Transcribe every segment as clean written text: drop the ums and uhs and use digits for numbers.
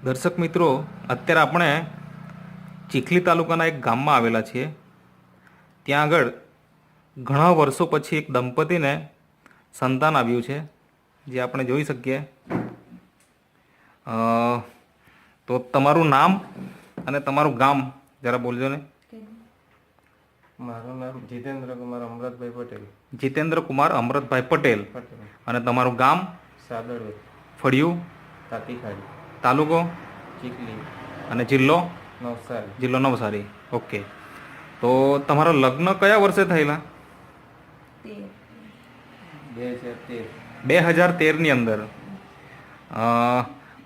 દર્શક મિત્રો, અત્યારે આપણે ચીખલી તાલુકાના એક ગામમાં આવેલા છીએ. ત્યાં આગળ ઘણા વર્ષો પછી એક દંપતીને સંતાન આવ્યું છે, જે આપણે જોઈ શકીએ. તો તમારું નામ અને તમારું ગામ જરા બોલજો ને. મારું નામ જીતેન્દ્ર કુમાર અમૃતભાઈ પટેલ. જીતેન્દ્ર કુમાર અમૃતભાઈ પટેલ. અને તમારું ગામ? સાદરવે. ફળિયું? તાતીખાડી. તાલુકો? ચીખલી. અને જિલ્લો? નવસારી. જિલ્લો નવસારી. ઓકે. તો તમારા લગ્ન કયા વર્ષે થયેલા? 2013. 2013ની અંદર.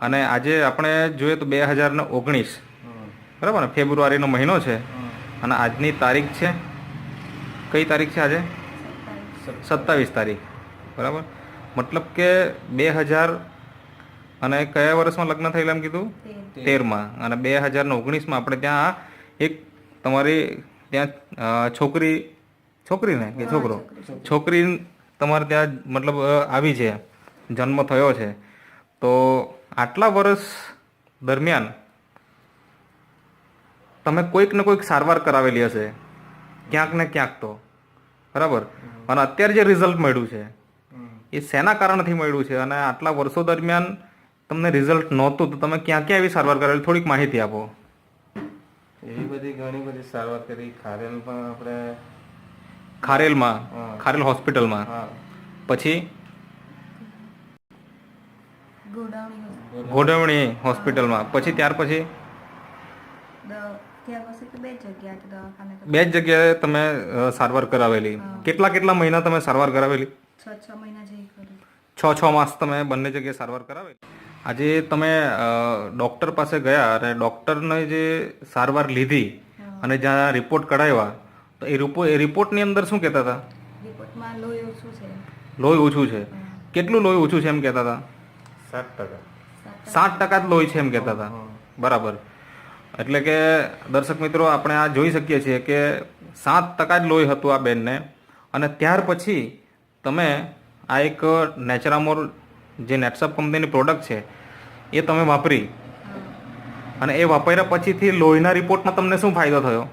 અને આજે આપણે જોઈએ તો 2019, બરાબર ને? ફેબ્રુઆરીનો મહિનો છે અને આજની તારીખ છે, કઈ તારીખ છે આજે? 27 તારીખ, બરાબર. મતલબ કે 2000 અને કયા વર્ષમાં લગ્ન થયેલા એમ કીધું? 13માં. અને 2019માં આપણે ત્યાં એક તમારી ત્યાં છોકરીને કે છોકરી તમારે ત્યાં મતલબ આવી છે, જન્મ થયો છે. તો આટલા વર્ષ દરમિયાન તમે કોઈક ને કોઈક સારવાર કરાવેલી હશે, ક્યાંક ને ક્યાંક તો, બરાબર. અને અત્યારે જે રિઝલ્ટ મળ્યું છે એ શેના કારણથી મળ્યું છે? અને આટલા વર્ષો દરમિયાન તમને રિઝલ્ટ નહોતું તો તમે ક્યાં ક્યાં એવી સારવાર કરેલી, થોડીક માહિતી આપો. એવી બધી ઘણી બધી સારવાર કરી. ખારેલમાં આપણે ખારેલમાં, ખારેલ હોસ્પિટલમાં. પછી ગોડાવણી હોસ્પિટલમાં. પછી ત્યાર પછી બે જ જગ્યાએ તમે સારવાર કરાવેલી. કેટલા મહિના તમે સારવાર કરાવેલી? 6 માસ તમે બંને જગ્યાએ સારવાર કરાવેલી. આજે તમે ડૉક્ટર પાસે ગયા અને ડૉક્ટરને જે સારવાર લીધી અને જ્યાં રિપોર્ટ કઢાવ્યા, તો એ રિપોર્ટની અંદર શું કહેતા હતા? લોહી ઓછું છે. કેટલું લોહી ઓછું છે એમ કહેતા હતા? 7%. 7% જ લોહી છે એમ કહેતા હતા, બરાબર. એટલે કે દર્શક મિત્રો, આપણે આ જોઈ શકીએ છીએ કે 7% જ લોહી હતું આ બેનને. અને ત્યાર પછી તમે આ એક નેચરામોર જે નેટસપ કંપનીની પ્રોડક્ટ છે એ તમે વાપરી, અને એ વાપર્યા પછીથી લોહીના રિપોર્ટમાં તમને શું ફાયદો થયો?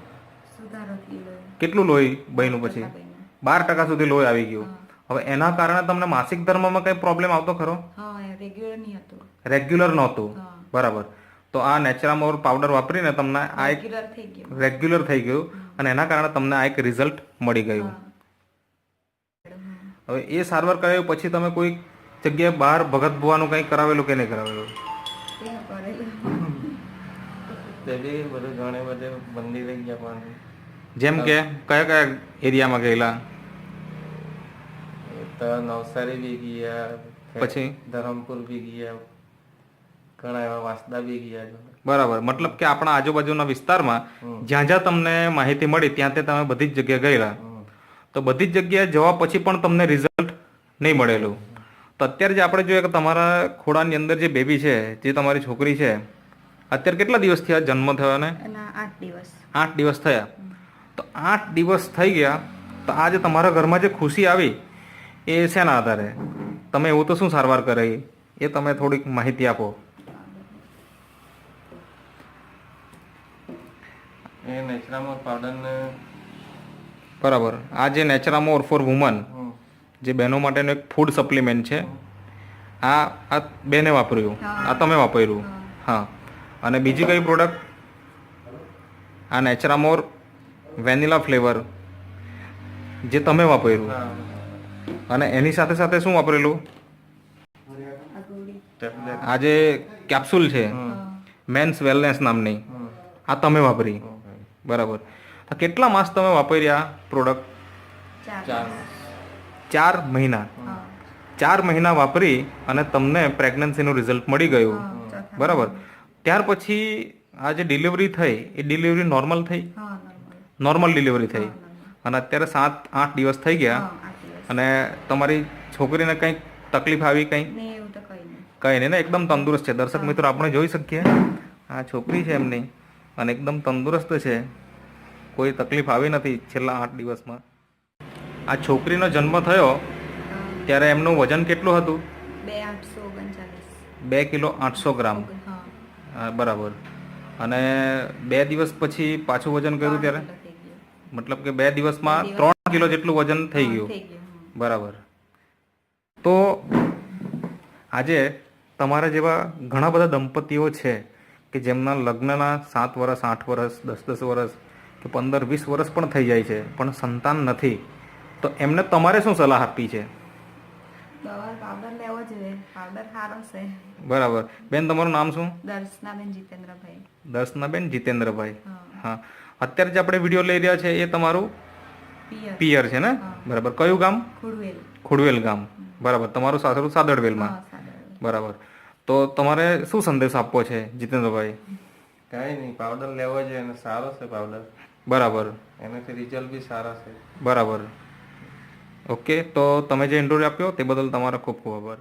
કેટલું લોહી બન્યું પછી? 12% સુધી લોહી આવી ગયું. હવે એના કારણે તમને માસિક ધર્મમાં કઈ પ્રોબ્લેમ આવતો ખરો? રેગ્યુલર નહોતું, બરાબર. તો આ નેચરામોર પાવડર વાપરીને તમને આ એક રેગ્યુલર થઈ ગયું અને એના કારણે તમને આ એક રિઝલ્ટ મળી ગયું. હવે એ સારવાર કરાવ્યું પછી તમે કોઈ જગ્યાએ બહાર ભગત ભુવાનું કંઈ કરાવેલું કે નહીં કરાવેલું? તે બી બધું ઘણે બધે બંધી રહી ગયા. પણ જેમ કે કયા એરિયામાં ગયેલા? તો નવસારી બી ગયા, પછી ધરમપુર બી ગયા, ઘણા એવા વાસદા બી ગયા. બરાબર. મતલબ કે આપણા આજુબાજુના વિસ્તારમાં જ્યાં જ્યાં તમને માહિતી મળી ત્યાં તમે બધી જ જગ્યાએ ગયેલા. તો બધી જ જગ્યાએ જવા પછી પણ તમને રિઝલ્ટ નહીં મળેલું. તો અત્યારે જે આપણે જોઈએ કે તમારા ખોડાની અંદર જે બેબી છે, જે તમારી છોકરી છે, અત્યારે કેટલા દિવસ થયા જન્મ થયો ને? 8 દિવસ થયા. તો 8 દિવસ થઈ ગયા. તો આજે તમારા ઘરમાં જે ખુશી આવી એ શેના આધારે? તમે એવું તો શું સારવાર કરાવી એ તમે થોડીક માહિતી આપો. એ નેચરામોર પાવડરને, બરાબર. આ જે નેચરામોર ફોર વુમન જે બહેનો માટેનું એક ફૂડ સપ્લિમેન્ટ છે, આ બેને વાપર્યું, આ તમે વાપર્યું. હા. અને બીજી કઈ પ્રોડક્ટ? આ નેચરામોર વેનીલા ફ્લેવર જે તમે વાપર્યું. અને એની સાથે સાથે શું વાપરેલું? આ જે કેપ્સ્યુલ છે મેન્સ વેલનેસ નામની, આ તમે વાપરી, બરાબર. કેટલા માસ તમે વાપર્યા પ્રોડક્ટ? 4 મહિના. 4 મહિના વાપરી અને તમને પ્રેગ્નન્સીનું રિઝલ્ટ મળી ગયું, બરાબર. ત્યાર પછી આ જે ડિલિવરી થઈ એ ડિલિવરી નોર્મલ થઈ? નોર્મલ ડિલિવરી થઈ. અને અત્યારે 7-8 દિવસ થઈ ગયા અને તમારી છોકરીને કંઈક તકલીફ આવી? કંઈ નહીં ને? એકદમ તંદુરસ્ત છે. દર્શક મિત્રો, આપણે જોઈ શકીએ આ છોકરી છે એમની, અને એકદમ તંદુરસ્ત છે, કોઈ તકલીફ આવી નથી છેલ્લા 8 દિવસમાં. આ છોકરીનો જન્મ થયો ત્યારે એમનું વજન કેટલું હતું? 2 839. 2 કિલો 800 ગ્રામ. હા, બરાબર. અને 2 દિવસ પછી પાછું વજન કર્યું ત્યારે 3 કિલો થઈ ગયું. મતલબ કે 2 દિવસમાં 2 3 કિલો જેટલું વજન થઈ હા, ગયું. થઈ ગયું. બરાબર. તો આજે તમારા જેવા ઘણા બધા દંપતીઓ છે કે જેમના લગ્નના 7 વર્ષ 8 વર્ષ 10 વર્ષ કે 15-20 વર્ષ પણ થઈ જાય છે પણ સંતાન નથી, તો એમને તમારે શું સલાહ આપી છે? દવા પાવડર લેવો જોઈએ, પાવડર સારો છે. બરાબર. બેન, તમારું નામ શું? દર્શનાબેન જીતેન્દ્રભાઈ. દર્શનાબેન જીતેન્દ્રભાઈ. હા. હા. અત્યારે જે આપણે વિડીયો લઈ રહ્યા છે એ તમારું પિયર. પિયર છે ને? હા. બરાબર. કયું ગામ? ખુડવેલ. ખોડવેલ ગામ. બરાબર. તમારું સાસરું સાદડવેલમાં. હા, સાદળ. બરાબર. તો તમારે શું સંદેશ આપવો છે જીતેન્દ્રભાઈ? કાંઈ નહીં, પાવડર લેવો જોઈએ અને સારો છે પાવડર. બરાબર. એનાથી રિઝલ્ટ બી સારા છે. બરાબર. ઓકે, તો તમે જે ઇન્ટરવ્યુ આપ્યો તે બદલ તમારો ખૂબ ખૂબ આભાર.